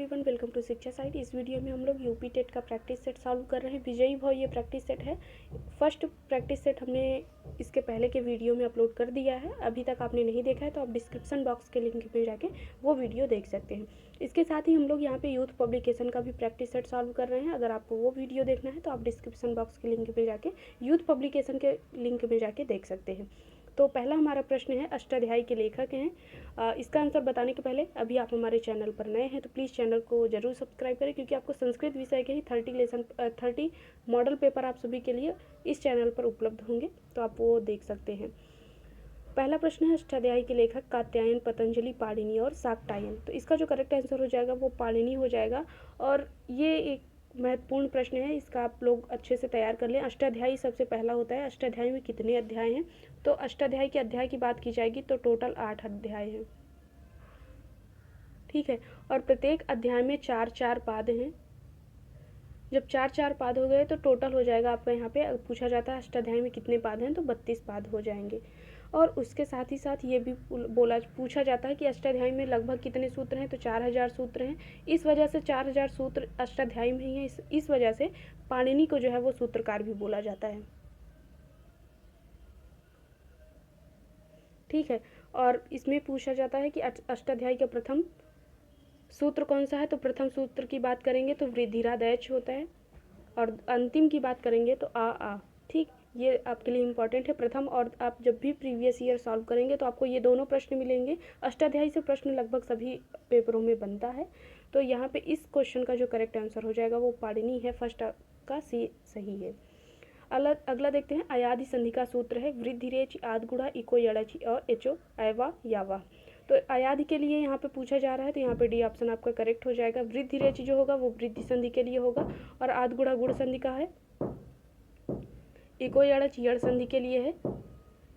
Everyone, welcome to शिक्षा site. इस video में हम लोग यूपी टेट का प्रैक्टिस सेट सॉल्व कर रहे हैं। विजयी भव ये प्रैक्टिस सेट है। फर्स्ट प्रैक्टिस सेट हमने इसके पहले के वीडियो में अपलोड कर दिया है। अभी तक आपने नहीं देखा है तो आप डिस्क्रिप्शन बॉक्स के लिंक पे जाके वो वीडियो देख सकते हैं। इसके साथ ही हम लोग यहाँ पे यूथ पब्लिकेशन का भी प्रैक्टिस सेट सॉल्व कर रहे हैं। अगर आपको वो वीडियो देखना है तो आप डिस्क्रिप्शन बॉक्स के लिंक पे जाके यूथ पब्लिकेशन के लिंक में जाके देख सकते हैं। तो पहला हमारा प्रश्न है, अष्टाध्यायी के लेखक हैं। इसका आंसर बताने के पहले अभी आप हमारे चैनल पर नए हैं तो प्लीज़ चैनल को जरूर सब्सक्राइब करें, क्योंकि आपको संस्कृत विषय के ही 30 मॉडल पेपर आप सभी के लिए इस चैनल पर उपलब्ध होंगे, तो आप वो देख सकते हैं। पहला प्रश्न है, अष्टाध्यायी के लेखक कात्यायन, पतंजलि, पाणिनि और शाक्टायन। तो इसका जो करेक्ट आंसर हो जाएगा वो पाणिनि हो जाएगा। और ये एक महत्वपूर्ण प्रश्न है, इसका आप लोग अच्छे से तैयार कर लें। अष्टाध्यायी सबसे पहला होता है। अष्टाध्यायी में कितने अध्याय हैं? तो अष्टाध्यायी के अध्याय की बात की जाएगी तो टोटल 8 अध्याय हैं, ठीक है। और प्रत्येक अध्याय में 4-4 पाद हैं। जब 4-4 पाद हो गए तो टोटल हो जाएगा आपका, यहाँ पे पूछा जाता है अष्टाध्यायी में कितने पाद हैं, तो 32 पाद हो जाएंगे। और उसके साथ ही साथ ये भी पूछा जाता है कि अष्टाध्यायी में लगभग कितने सूत्र हैं, तो 4000 सूत्र हैं। इस वजह से 4000 सूत्र अष्टाध्यायी में ही है। इस वजह से पाणिनि को जो है वो सूत्रकार भी बोला जाता है, ठीक है। और इसमें पूछा जाता है कि अष्टाध्यायी का प्रथम सूत्र कौन सा है, तो प्रथम सूत्र की बात करेंगे तो वृद्धिरादैच होता है। और अंतिम की बात करेंगे तो आ, ठीक। ये आपके लिए इम्पॉर्टेंट है प्रथम। और आप जब भी प्रीवियस ईयर सॉल्व करेंगे तो आपको ये दोनों प्रश्न मिलेंगे। अष्टाध्यायी से प्रश्न लगभग सभी पेपरों में बनता है। तो यहाँ पे इस क्वेश्चन का जो करेक्ट आंसर हो जाएगा वो पाणिनि है। फर्स्ट का सी सही है। अगला देखते हैं, अयाधि संधि का सूत्र है वृद्धिरेच आदगुड़ा इको यड़ची और एचो ऐवा यावा। तो अयाधि के लिए यहाँ पे पूछा जा रहा है, तो यहाँ पे डी ऑप्शन आपका करेक्ट हो जाएगा। वृद्धिरेच जो होगा वो वृद्धि संधि के लिए होगा, और आदगुड़ा गुण संधि का है। इको यड़च यड़ संधि के लिए है।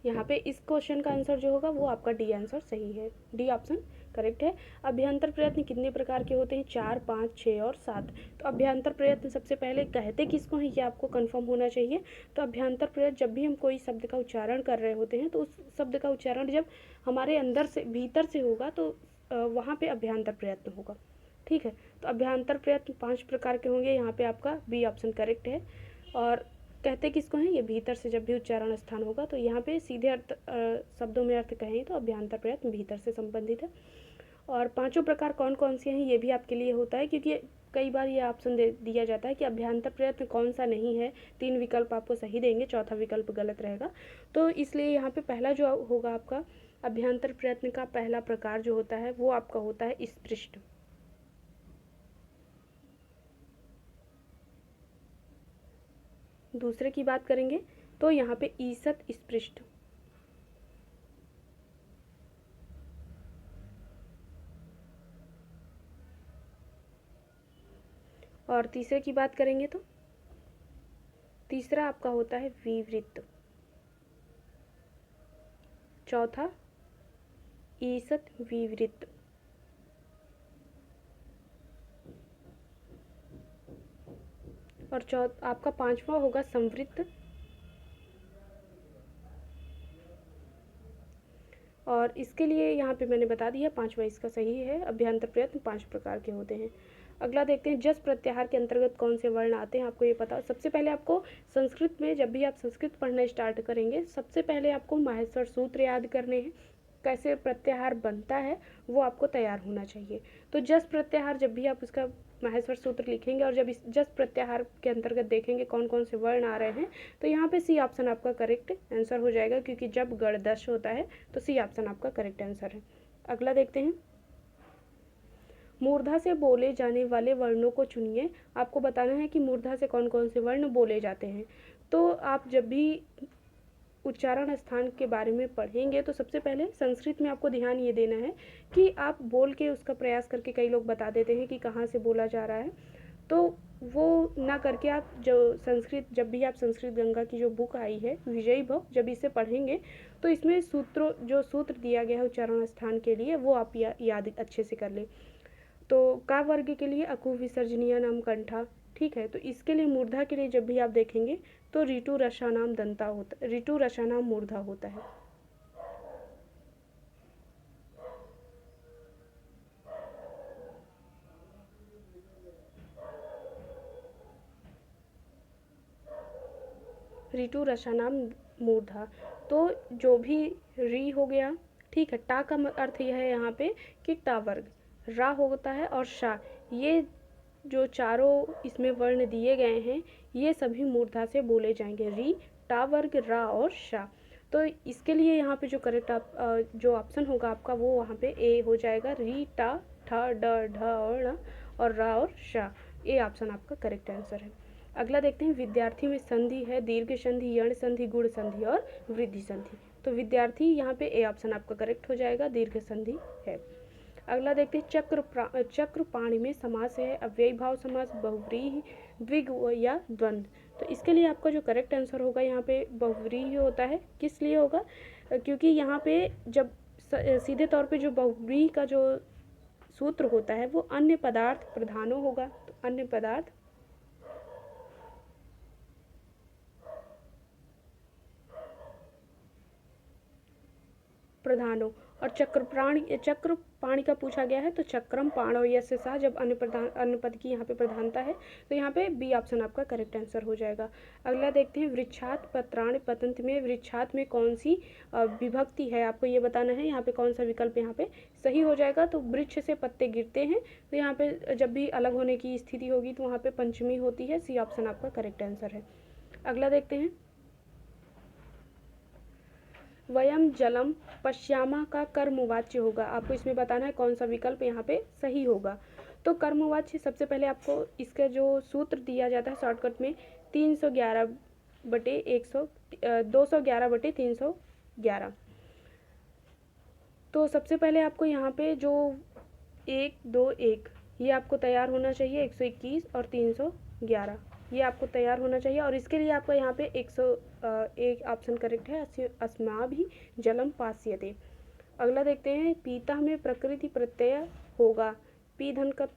यहाँ पे इस क्वेश्चन का आंसर जो होगा वो आपका डी आंसर सही है, डी ऑप्शन करेक्ट है। अभ्यंतर प्रयत्न कितने प्रकार के होते हैं? 4, 5, 6 और 7। तो अभ्यंतर प्रयत्न सबसे पहले कहते किसको हैं ये आपको कंफर्म होना चाहिए। तो अभ्यंतर प्रयत्न, जब भी हम कोई शब्द का उच्चारण कर रहे होते हैं तो उस शब्द का उच्चारण जब हमारे अंदर से भीतर से होगा तो वहाँ पे अभ्यंतर प्रयत्न होगा, ठीक है। तो अभ्यंतर प्रयत्न 5 प्रकार के होंगे। यहाँ पे आपका बी ऑप्शन करेक्ट है। और कहते किसको हैं? ये भीतर से जब भी उच्चारण स्थान होगा। तो यहाँ पे सीधे अर्थ शब्दों में अर्थ कहें तो अभ्यंतर प्रयत्न भीतर से संबंधित है। और 5 प्रकार कौन कौन से हैं ये भी आपके लिए होता है, क्योंकि कई बार ये ऑप्शन दे दिया जाता है कि अभ्यंतर प्रयत्न कौन सा नहीं है। 3 विकल्प आपको सही देंगे, चौथा विकल्प गलत रहेगा। तो इसलिए यहाँ पे पहला जो होगा आपका अभ्यंतर प्रयत्न का पहला प्रकार जो होता है वो आपका होता है स्पृष्ट। दूसरे की बात करेंगे तो यहाँ पे ईसत स्पृष्ट। और तीसरे की बात करेंगे तो तीसरा आपका होता है विवृत। चौथा ईसत विवृत। और आपका 5वां होगा संवृत्त। और इसके लिए यहाँ पे मैंने बता दिया 5वां इसका सही है। अभ्यंतर प्रयत्न 5 प्रकार के होते हैं। अगला देखते हैं, जस प्रत्याहार के अंतर्गत कौन से वर्ण आते हैं, आपको ये पता। सबसे पहले आपको संस्कृत में जब भी आप संस्कृत पढ़ना स्टार्ट करेंगे सबसे पहले आपको माहेश्वर सूत्र याद करने हैं। कैसे प्रत्याहार बनता है वो आपको तैयार होना चाहिए। तो जस प्रत्याहार जब भी आप उसका माहेश्वर सूत्र लिखेंगे और जब इस जस प्रत्याहार के अंतर्गत देखेंगे कौन कौन से वर्ण आ रहे हैं, तो यहाँ पे सी ऑप्शन आपका करेक्ट आंसर हो जाएगा, क्योंकि जब गण दश होता है तो सी ऑप्शन आपका करेक्ट आंसर है। अगला देखते हैं, मूर्धा से बोले जाने वाले वर्णों को चुनिए। आपको बताना है कि मूर्धा से कौन कौन से वर्ण बोले जाते हैं। तो आप जब भी उच्चारण स्थान के बारे में पढ़ेंगे तो सबसे पहले संस्कृत में आपको ध्यान ये देना है कि आप बोल के उसका प्रयास करके, कई लोग बता देते हैं कि कहाँ से बोला जा रहा है, तो वो ना करके आप जो संस्कृत, जब भी आप संस्कृत गंगा की जो बुक आई है विजयी भव, जब इसे पढ़ेंगे तो इसमें जो सूत्र दिया गया है उच्चारण स्थान के लिए वो आप याद अच्छे से कर लें। तो का वर्ग के लिए अकु विसर्जनीय नाम कंठा, ठीक है। तो इसके लिए मूर्धा के लिए जब भी आप देखेंगे तो ऋतु रसा नाम दंता होता, ऋतु रसा नाम मूर्धा होता है। ऋतु रसानाम मूर्धा। तो जो भी री हो गया, ठीक है। टा का अर्थ यह है यहाँ पे कि टा वर्ग, रा होता है और शा, ये जो चारों इसमें वर्ण दिए गए हैं ये सभी मूर्धा से बोले जाएंगे, री, टा वर्ग, रा और शा। तो इसके लिए यहाँ पे जो करेक्ट जो ऑप्शन होगा आपका वो वहाँ पे ए हो जाएगा, री, टा, ठा, ड, ढ और ण और रा और शा। ए ऑप्शन आपका करेक्ट आंसर है। अगला देखते हैं, विद्यार्थी में संधि है, दीर्घ संधि, यण संधि, गुण संधि और वृद्धि संधि। तो विद्यार्थी यहाँ पे ए ऑप्शन आपका करेक्ट हो जाएगा, दीर्घ संधि है। अगला देखते हैं, चक्रपाणी में समास है, अव्ययी भाव समास, बहुव्रीहि, द्विगु या द्वंद्व। तो इसके लिए आपका जो करेक्ट आंसर होगा यहाँ पे बहुव्रीहि होता है। किस लिए होगा? क्योंकि यहाँ पे जब सीधे तौर पे जो बहुव्रीहि का जो सूत्र होता है वो अन्य पदार्थ प्रधानो होगा, तो अन्य पदार्थ प्रधानो। और चक्रपाणी का पूछा गया है तो चक्रम पाणो यस्य सह, जब अन्य पद की यहाँ पे प्रधानता है तो यहाँ पे बी ऑप्शन आपका करेक्ट आंसर हो जाएगा। अगला देखते हैं, वृक्षात पत्राणि पतंत में वृक्षात में कौन सी विभक्ति है, आपको ये बताना है। यहाँ पे कौन सा विकल्प यहाँ पे सही हो जाएगा? तो वृक्ष से पत्ते गिरते हैं, तो यहाँ पे जब भी अलग होने की स्थिति होगी तो वहाँ पे पंचमी होती है, सी ऑप्शन आपका करेक्ट आंसर है। अगला देखते हैं, वयम जलम पश्यामा का कर्मवाच्य होगा, आपको इसमें बताना है कौन सा विकल्प यहाँ पे सही होगा। तो कर्मवाच्य सबसे पहले आपको इसका जो सूत्र दिया जाता है शॉर्टकट में 211/311। तो सबसे पहले आपको यहाँ पे जो 1 2 1 ये आपको तैयार होना चाहिए, 121 और 311 ये आपको तैयार होना चाहिए। और इसके लिए आपका यहाँ पे 101 ऑप्शन करेक्ट है, अस्माभि जलम पास्यते। अगला देखते हैं, पीता में प्रकृति प्रत्यय होगा, पी धन कत,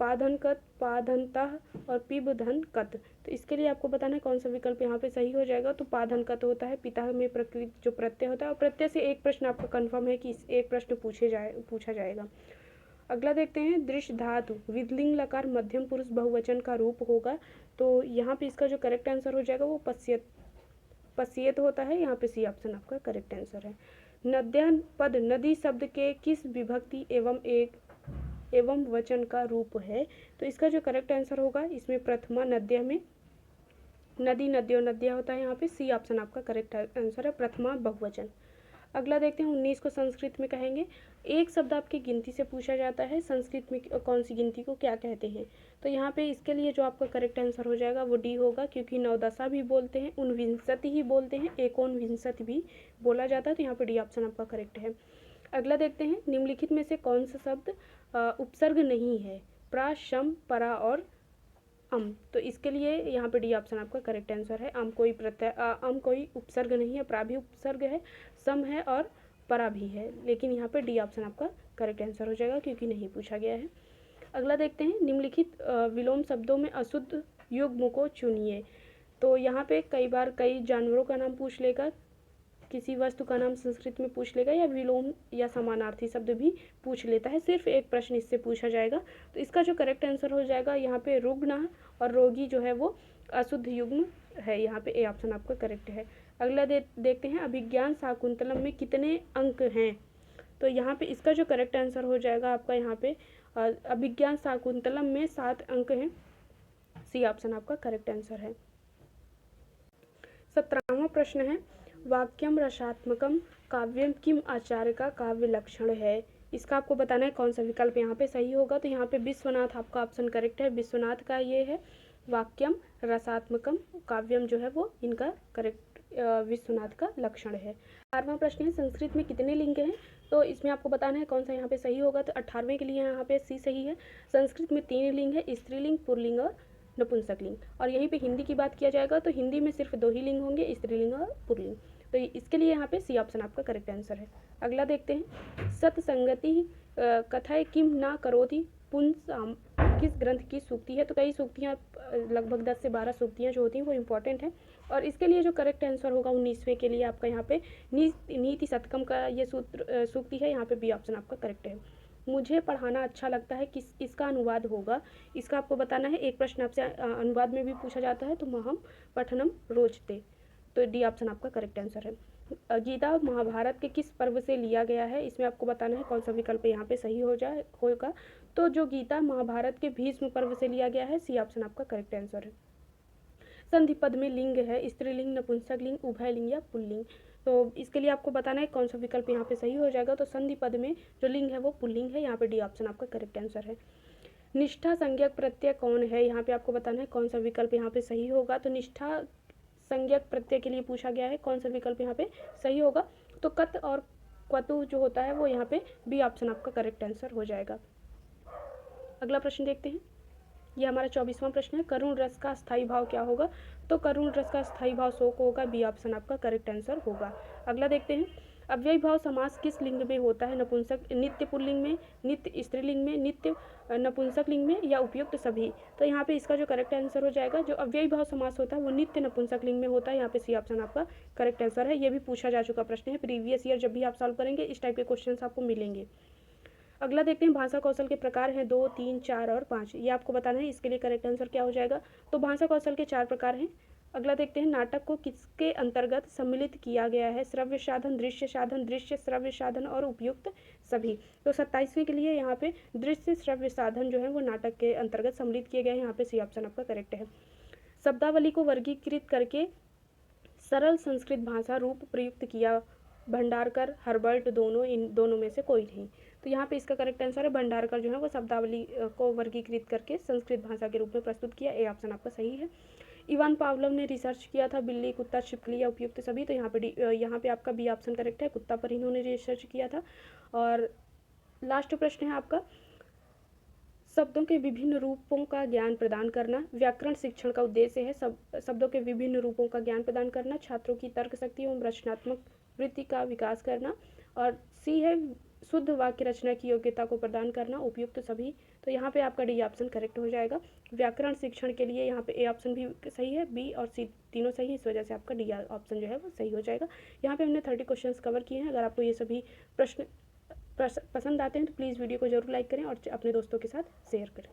पा धन कत, पा धनतः और पिब धन कत। तो इसके लिए आपको बताना है कौन सा विकल्प यहाँ पे सही हो जाएगा। तो पा धन कत होता है, पिता में प्रकृति जो प्रत्यय होता है, और प्रत्यय से एक प्रश्न आपका कन्फर्म है कि एक प्रश्न पूछा जाएगा। अगला देखते हैं, दृश्य धातु विधलिंग लकार मध्यम पुरुष बहुवचन का रूप होगा। तो यहाँ पे इसका जो करेक्ट आंसर हो जाएगा वो पश्येत होता है, यहाँ पे सी ऑप्शन आपका करेक्ट आंसर है। नद्या पद नदी शब्द के किस विभक्ति एवं वचन का रूप है? तो इसका जो करेक्ट आंसर होगा इसमें प्रथमा नद्या में नदी, नद्यो, नद्या होता है, यहाँ पे सी ऑप्शन आपका करेक्ट आंसर है, प्रथमा बहुवचन। अगला देखते हैं, 19 को संस्कृत में कहेंगे। एक शब्द आपकी गिनती से पूछा जाता है, संस्कृत में कौन सी गिनती को क्या कहते हैं? तो यहाँ पे इसके लिए जो आपका करेक्ट आंसर हो जाएगा वो डी होगा, क्योंकि नवदशा भी बोलते हैं, ऊनविंशति ही बोलते हैं, एकोनविंशति भी बोला जाता है, तो यहाँ पे डी ऑप्शन आपका करेक्ट है। अगला देखते हैं, निम्नलिखित में से कौन सा शब्द उपसर्ग नहीं है? प्रा, शम, परा और अम। तो इसके लिए यहाँ पे डी ऑप्शन आपका करेक्ट आंसर है। अम कोई उपसर्ग नहीं है, प्रा भी उपसर्ग है, सम है और परा भी है, लेकिन यहाँ पे डी ऑप्शन आपका करेक्ट आंसर हो जाएगा क्योंकि नहीं पूछा गया है। अगला देखते हैं, निम्नलिखित विलोम शब्दों में अशुद्ध युग्म को चुनिए। तो यहाँ पे कई बार कई जानवरों का नाम पूछ लेगा, किसी वस्तु का नाम संस्कृत में पूछ लेगा, या विलोम या समानार्थी शब्द भी पूछ लेता है। सिर्फ एक प्रश्न इससे पूछा जाएगा। तो इसका जो करेक्ट आंसर हो जाएगा यहाँ पे रुग्ण और रोगी जो है वो अशुद्ध युग्म है, यहाँ पे ए ऑप्शन आपका करेक्ट है। अगला देखते हैं, अभिज्ञान शाकुंतलम में कितने अंक हैं? तो यहाँ पे इसका जो करेक्ट आंसर हो जाएगा आपका यहाँ पे अभिज्ञान शाकुंतलम में 7 अंक हैं, सी ऑप्शन आपका करेक्ट आंसर है। 17वां प्रश्न है, वाक्यम रसात्मकम काव्यम किम आचार्य का काव्य लक्षण है? इसका आपको बताना है कौन सा विकल्प यहाँ पे सही होगा। तो यहाँ पे विश्वनाथ आपका ऑप्शन करेक्ट है, विश्वनाथ का ये है वाक्यम रसात्मकम, काव्यम जो है वो इनका करेक्ट विश्वनाथ का लक्षण है। 18वां प्रश्न है, संस्कृत में कितने लिंग हैं? तो इसमें आपको बताना है कौन सा यहाँ पे सही होगा। तो 18वें के लिए यहाँ पे सी सही है। संस्कृत में 3 लिंग है, स्त्रीलिंग, पुल्लिंग और नपुंसकलिंग। और यहीं पे हिंदी की बात किया जाएगा तो हिंदी में सिर्फ 2 ही लिंग होंगे, स्त्रीलिंग और पुल्लिंग। तो इसके लिए यहाँ पे सी ऑप्शन आपका करेक्ट आंसर है। अगला देखते हैं, सतसंगति कथाएं किम ना करोति पुंसाम किस ग्रंथ की सूक्ति है? तो कई सूक्तियाँ लगभग 10 से 12 सूक्तियाँ जो होती हैं वो इंपॉर्टेंट है। और इसके लिए जो करेक्ट आंसर होगा 19वें के लिए आपका यहाँ पे नीति शतकम का ये सूक्ति है, यहाँ पे बी ऑप्शन आपका करेक्ट है। मुझे पढ़ाना अच्छा लगता है, किस इसका अनुवाद होगा? इसका आपको बताना है। एक प्रश्न आपसे अनुवाद में भी पूछा जाता है, तो महम पठनम रोचते। तो डी ऑप्शन आपका करेक्ट आंसर है। गीता महाभारत के किस पर्व से लिया गया है, इसमें आपको बताना है कौन सा विकल्प यहाँ पे सही होगा। तो जो गीता महाभारत के भीष्म पर्व से लिया गया है, सी ऑप्शन आपका करेक्ट आंसर है। संधि पद में लिंग है स्त्रीलिंग, नपुंसक लिंग, उभय लिंग या पुल्लिंग। तो इसके लिए आपको बताना है कौन सा विकल्प यहाँ पे सही हो जाएगा। तो संधि पद में जो लिंग है वो पुल्लिंग है, यहाँ पे डी ऑप्शन आपका करेक्ट आंसर है। निष्ठा संज्ञक प्रत्यय कौन है, यहाँ पे आपको बताना है कौन सा विकल्प यहाँ पे सही होगा। तो निष्ठा संज्ञक प्रत्यय के लिए पूछा गया है, कौन सा विकल्प यहाँ पे सही होगा। तो कत और क्वतु जो होता है वो यहाँ पे बी ऑप्शन आपका करेक्ट आंसर हो जाएगा। अगला प्रश्न देखते हैं, ये हमारा 24वां प्रश्न है। करुण रस का स्थायी भाव क्या होगा। तो करुण रस का स्थायी भाव शोक होगा, बी ऑप्शन आपका करेक्ट आंसर होगा। अगला देखते हैं, अव्ययी भाव समास किस लिंग में होता है। नपुंसक नित्य पुल्लिंग में, नित्य स्त्रीलिंग में, नित्य नपुंसक लिंग में या उपयुक्त सभी। तो यहाँ पे इसका जो करेक्ट आंसर हो जाएगा, जो अव्ययी भाव समास होता है वो नित्य नपुंसक लिंग में होता है, यहाँ पे सी ऑप्शन आपका करेक्ट आंसर है। ये भी पूछा जा चुका प्रश्न है, प्रीवियस ईयर जब भी आप सॉल्व करेंगे इस टाइप के क्वेश्चन आपको मिलेंगे। अगला देखते हैं, भाषा कौशल के प्रकार हैं 2, 3, 4 और 5। ये आपको बताना है इसके लिए करेक्ट आंसर क्या हो जाएगा। तो भाषा कौशल के 4 प्रकार हैं। अगला देखते हैं, नाटक को किसके अंतर्गत सम्मिलित किया गया है। श्रव्य साधन, दृश्य साधन, दृश्य श्रव्य साधन और उपयुक्त सभी। तो 27वें के लिए यहाँ पे दृश्य श्रव्य साधन जो है वो नाटक के अंतर्गत सम्मिलित किए गए हैं, यहाँ पे सी ऑप्शन आपका करेक्ट है। शब्दावली को वर्गीकृत करके सरल संस्कृत भाषा रूप प्रयुक्त किया। भंडारकर, हर्बर्ट, इन दोनों में से कोई नहीं। तो यहाँ पे इसका करेक्ट आंसर है भंडारकर जो है वो शब्दावली को वर्गीकृत करके संस्कृत भाषा के रूप में प्रस्तुत किया, ए ऑप्शन आपका सही है। इवान पावलोव ने रिसर्च किया था बिल्ली, कुत्ता, छिपकली या उपयुक्त सभी। तो यहाँ पे आपका बी ऑप्शन करेक्ट है, कुत्ता पर इन्होंने रिसर्च किया था। और लास्ट प्रश्न है आपका, शब्दों के विभिन्न रूपों का ज्ञान प्रदान करना। व्याकरण शिक्षण का उद्देश्य है शब्दों के विभिन्न रूपों का ज्ञान प्रदान करना, छात्रों की तर्क शक्ति एवं रचनात्मक वृत्ति का विकास करना। और सी है शुद्ध वाक्य रचना की योग्यता को प्रदान करना, उपयुक्त सभी। तो यहाँ पे आपका डी ऑप्शन करेक्ट हो जाएगा। व्याकरण शिक्षण के लिए यहाँ पे ए ऑप्शन भी सही है, बी और सी तीनों सही है, इस वजह से आपका डी ऑप्शन जो है वो सही हो जाएगा। यहाँ पे हमने 30 क्वेश्चन कवर किए हैं। अगर आपको ये सभी प्रश्न पसंद आते हैं तो प्लीज़ वीडियो को जरूर लाइक करें और अपने दोस्तों के साथ शेयर करें।